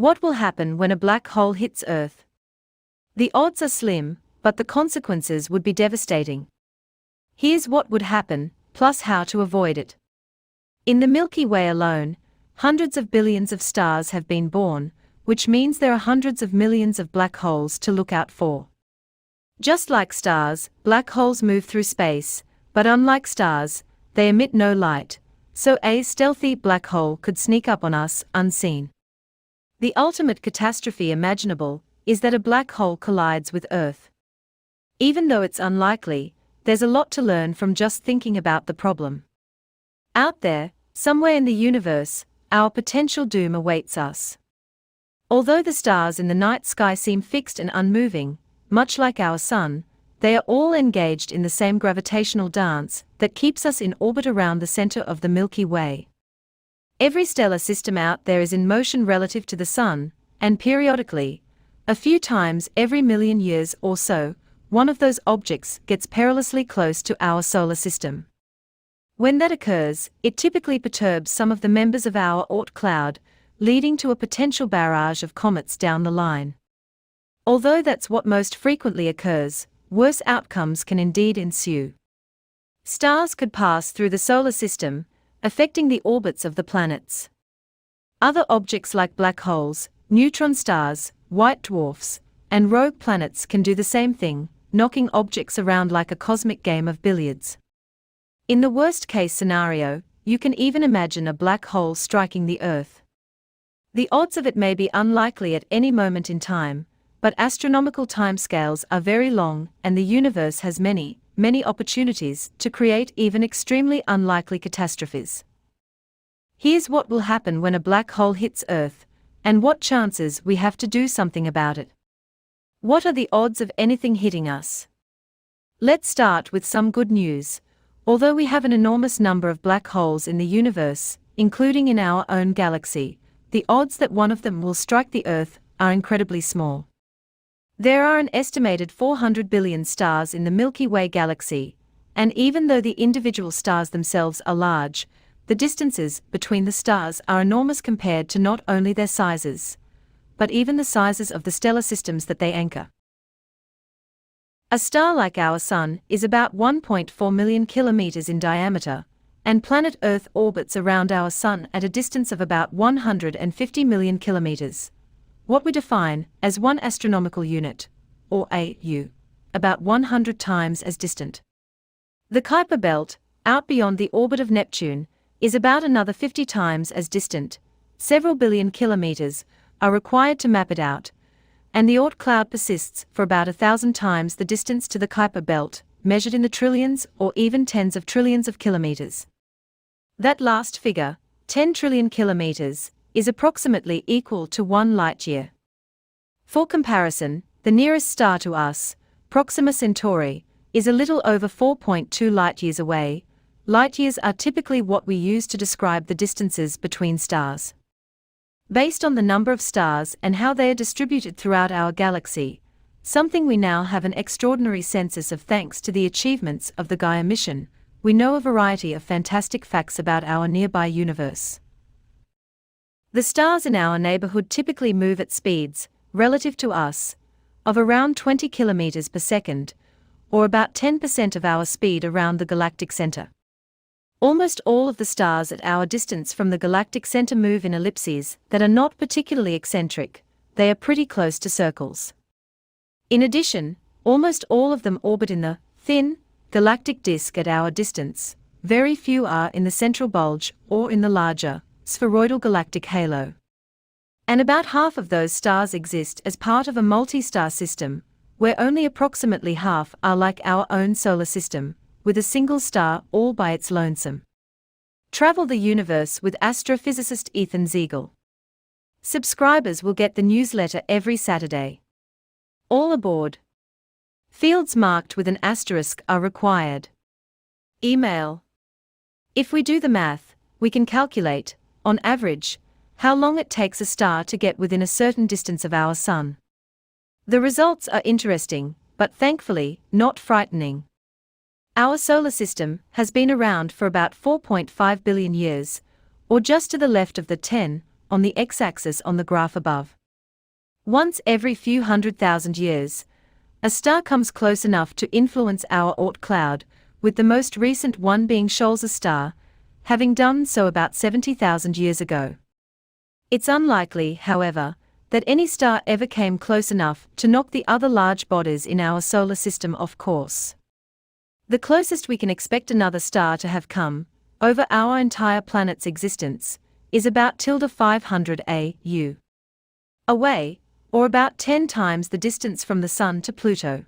What will happen when a black hole hits Earth? The odds are slim, but the consequences would be devastating. Here's what would happen, plus how to avoid it. In the Milky Way alone, hundreds of billions of stars have been born, which means there are hundreds of millions of black holes to look out for. Just like stars, black holes move through space, but unlike stars, they emit no light, so a stealthy black hole could sneak up on us unseen. The ultimate catastrophe imaginable is that a black hole collides with Earth. Even though it's unlikely, there's a lot to learn from just thinking about the problem. Out there, somewhere in the universe, our potential doom awaits us. Although the stars in the night sky seem fixed and unmoving, much like our Sun, they are all engaged in the same gravitational dance that keeps us in orbit around the center of the Milky Way. Every stellar system out there is in motion relative to the Sun, and periodically, a few times every million years or so, one of those objects gets perilously close to our solar system. When that occurs, it typically perturbs some of the members of our Oort cloud, leading to a potential barrage of comets down the line. Although that's what most frequently occurs, worse outcomes can indeed ensue. Stars could pass through the solar system, affecting the orbits of the planets. Other objects like black holes, neutron stars, white dwarfs, and rogue planets can do the same thing, knocking objects around like a cosmic game of billiards. In the worst-case scenario, you can even imagine a black hole striking the Earth. The odds of it may be unlikely at any moment in time, but astronomical timescales are very long and the universe has many, many opportunities to create even extremely unlikely catastrophes. Here's what will happen when a black hole hits Earth, and what chances we have to do something about it. What are the odds of anything hitting us? Let's start with some good news. Although we have an enormous number of black holes in the universe, including in our own galaxy, the odds that one of them will strike the Earth are incredibly small. There are an estimated 400 billion stars in the Milky Way galaxy, and even though the individual stars themselves are large, the distances between the stars are enormous compared to not only their sizes, but even the sizes of the stellar systems that they anchor. A star like our Sun is about 1.4 million kilometers in diameter, and planet Earth orbits around our Sun at a distance of about 150 million kilometers. What we define as one astronomical unit, or AU, about 100 times as distant. The Kuiper belt, out beyond the orbit of Neptune, is about another 50 times as distant. Several billion kilometers are required to map it out, and the Oort cloud persists for about 1,000 times the distance to the Kuiper belt, measured in the trillions or even tens of trillions of kilometers. That last figure, 10 trillion kilometers, is approximately equal to 1 light-year. For comparison, the nearest star to us, Proxima Centauri, is a little over 4.2 light-years away. Light-years are typically what we use to describe the distances between stars. Based on the number of stars and how they are distributed throughout our galaxy, something we now have an extraordinary census of thanks to the achievements of the Gaia mission, we know a variety of fantastic facts about our nearby universe. The stars in our neighborhood typically move at speeds, relative to us, of around 20 kilometers per second, or about 10% of our speed around the galactic center. Almost all of the stars at our distance from the galactic center move in ellipses that are not particularly eccentric, they are pretty close to circles. In addition, almost all of them orbit in the thin galactic disk at our distance. Very few are in the central bulge or in the larger spheroidal galactic halo. And about half of those stars exist as part of a multi-star system, where only approximately half are like our own solar system, with a single star all by its lonesome. Travel the universe with astrophysicist Ethan Ziegel. Subscribers will get the newsletter every Saturday. All aboard. Fields marked with an asterisk are required. Email. If we do the math, we can calculate, on average, how long it takes a star to get within a certain distance of our Sun. The results are interesting, but thankfully, not frightening. Our solar system has been around for about 4.5 billion years, or just to the left of the 10 on the x-axis on the graph above. Once every few 100,000 years, a star comes close enough to influence our Oort cloud, with the most recent one being Scholz's star, having done so about 70,000 years ago. It's unlikely, however, that any star ever came close enough to knock the other large bodies in our solar system off course. The closest we can expect another star to have come, over our entire planet's existence, is about 500 AU away, or about 10 times the distance from the Sun to Pluto.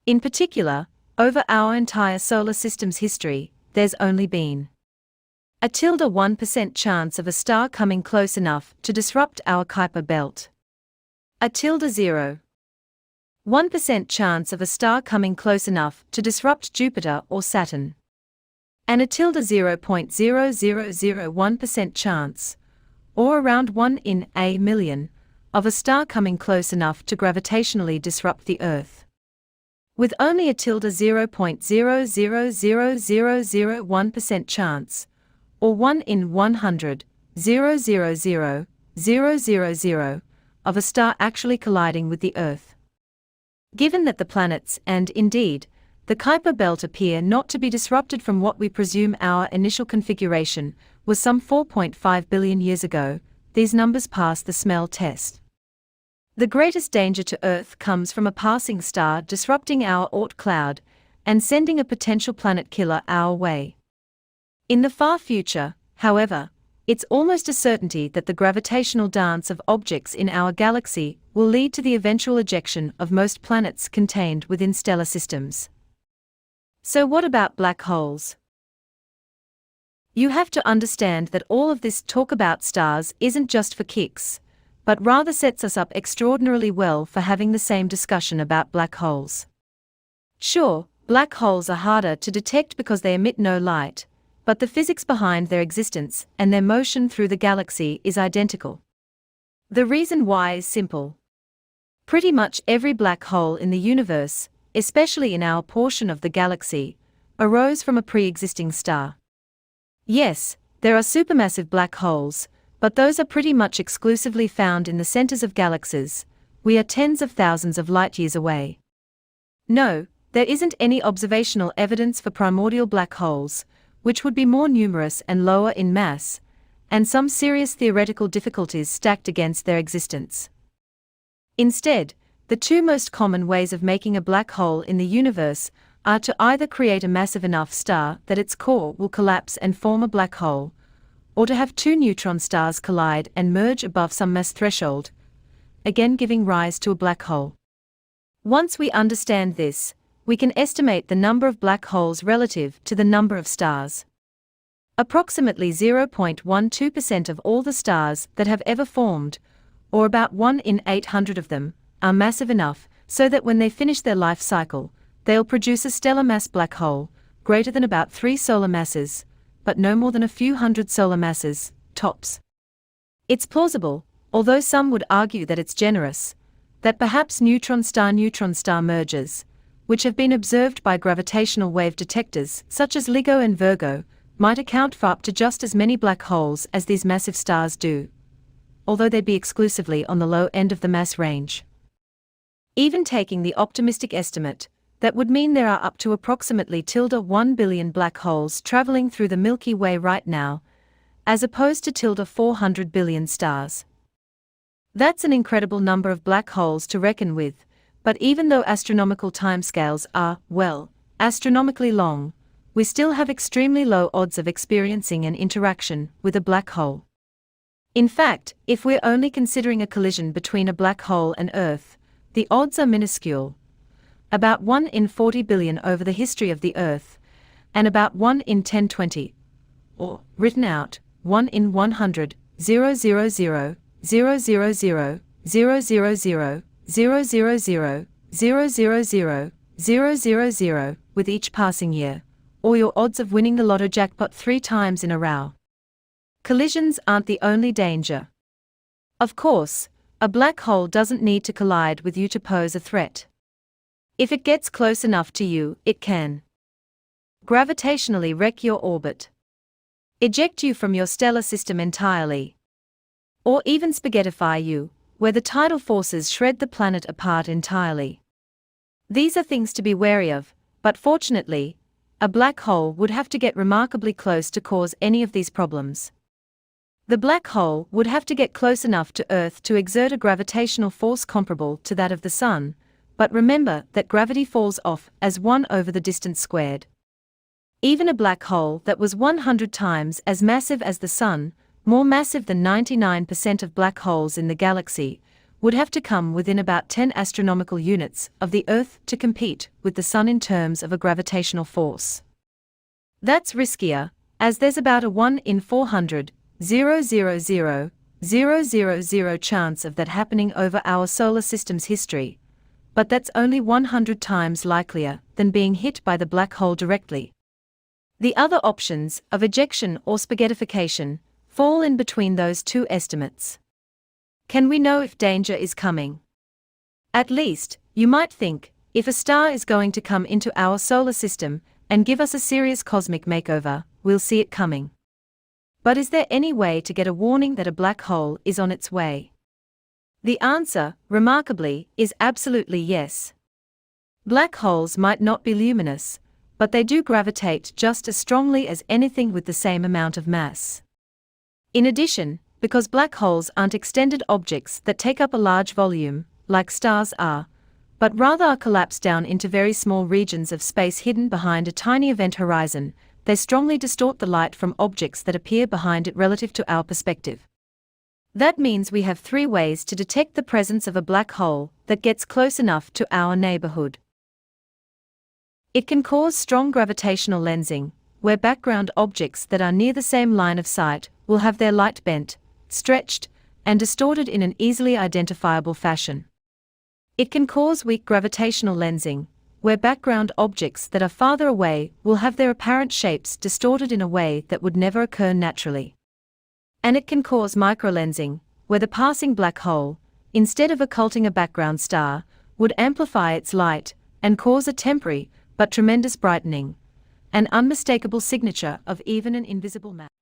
In particular, over our entire solar system's history, there's only been a 1% chance of a star coming close enough to disrupt our Kuiper belt. A 0.01% chance of a star coming close enough to disrupt Jupiter or Saturn. And a 0.0001% chance, or around 1 in a million, of a star coming close enough to gravitationally disrupt the Earth. With only a 0.000001% chance, or 1 in 100,000,000, of a star actually colliding with the Earth. Given that the planets and, indeed, the Kuiper belt appear not to be disrupted from what we presume our initial configuration was some 4.5 billion years ago, these numbers pass the smell test. The greatest danger to Earth comes from a passing star disrupting our Oort cloud and sending a potential planet killer our way. In the far future, however, it's almost a certainty that the gravitational dance of objects in our galaxy will lead to the eventual ejection of most planets contained within stellar systems. So what about black holes? You have to understand that all of this talk about stars isn't just for kicks, but rather sets us up extraordinarily well for having the same discussion about black holes. Sure, black holes are harder to detect because they emit no light, but the physics behind their existence and their motion through the galaxy is identical. The reason why is simple. Pretty much every black hole in the universe, especially in our portion of the galaxy, arose from a pre-existing star. Yes, there are supermassive black holes, but those are pretty much exclusively found in the centers of galaxies. We are tens of thousands of light-years away. No, there isn't any observational evidence for primordial black holes, which would be more numerous and lower in mass, and some serious theoretical difficulties stacked against their existence. Instead, the two most common ways of making a black hole in the universe are to either create a massive enough star that its core will collapse and form a black hole, or to have two neutron stars collide and merge above some mass threshold, again giving rise to a black hole. Once we understand this, we can estimate the number of black holes relative to the number of stars. Approximately 0.12% of all the stars that have ever formed, or about 1 in 800 of them, are massive enough so that when they finish their life cycle, they'll produce a stellar mass black hole, greater than about 3 solar masses, but no more than a few hundred solar masses, tops. It's plausible, although some would argue that it's generous, that perhaps neutron star mergers, which have been observed by gravitational wave detectors such as LIGO and Virgo, might account for up to just as many black holes as these massive stars do, although they'd be exclusively on the low end of the mass range. Even taking the optimistic estimate, that would mean there are up to approximately 1 billion black holes traveling through the Milky Way right now, as opposed to 400 billion stars. That's an incredible number of black holes to reckon with, but even though astronomical timescales are, well, astronomically long, we still have extremely low odds of experiencing an interaction with a black hole. In fact, if we're only considering a collision between a black hole and Earth, the odds are minuscule. About 1 in 40 billion over the history of the Earth, and about 1 in 1020, or, written out, 1 in 100, 000, 000, 000, 000, 000, 000, with each passing year, or your odds of winning the lotto jackpot 3 times in a row. Collisions aren't the only danger. Of course, a black hole doesn't need to collide with you to pose a threat. If it gets close enough to you, it can gravitationally wreck your orbit, eject you from your stellar system entirely, or even spaghettify you, where the tidal forces shred the planet apart entirely. These are things to be wary of, but fortunately, a black hole would have to get remarkably close to cause any of these problems. The black hole would have to get close enough to Earth to exert a gravitational force comparable to that of the Sun, but remember that gravity falls off as 1 over the distance squared. Even a black hole that was 100 times as massive as the Sun, more massive than 99% of black holes in the galaxy, would have to come within about 10 astronomical units of the Earth to compete with the Sun in terms of a gravitational force. That's riskier, as there's about a 1 in 400,000,000 chance of that happening over our solar system's history, but that's only 100 times likelier than being hit by the black hole directly. The other options, of ejection or spaghettification, fall in between those two estimates. Can we know if danger is coming? At least, you might think, if a star is going to come into our solar system and give us a serious cosmic makeover, we'll see it coming. But is there any way to get a warning that a black hole is on its way? The answer, remarkably, is absolutely yes. Black holes might not be luminous, but they do gravitate just as strongly as anything with the same amount of mass. In addition, because black holes aren't extended objects that take up a large volume, like stars are, but rather are collapsed down into very small regions of space hidden behind a tiny event horizon, they strongly distort the light from objects that appear behind it relative to our perspective. That means we have 3 ways to detect the presence of a black hole that gets close enough to our neighborhood. It can cause strong gravitational lensing, where background objects that are near the same line of sight will have their light bent, stretched, and distorted in an easily identifiable fashion. It can cause weak gravitational lensing, where background objects that are farther away will have their apparent shapes distorted in a way that would never occur naturally. And it can cause microlensing, where the passing black hole, instead of occulting a background star, would amplify its light and cause a temporary but tremendous brightening, an unmistakable signature of even an invisible mass.